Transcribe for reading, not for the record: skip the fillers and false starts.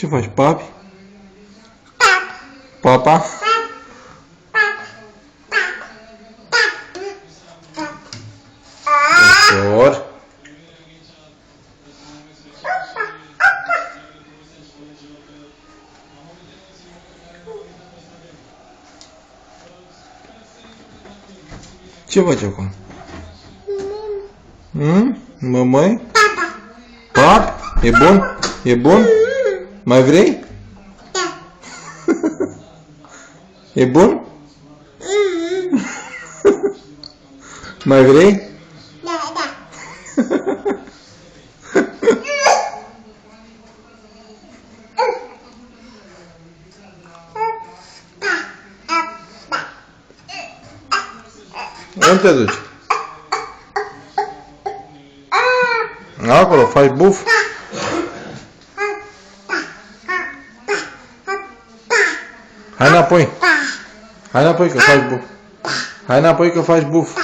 Ce faci, papi? Papa? Ușor. Ce faci acum? Mămăi? Pap? E bun? E bun? Mai vrei? Da. E bun? Mai vrei? Da, da. Unde te duci? Acolo, faci buf? Hai înapoi. Hai înapoi că faci buf. Hai înapoi că faci buf.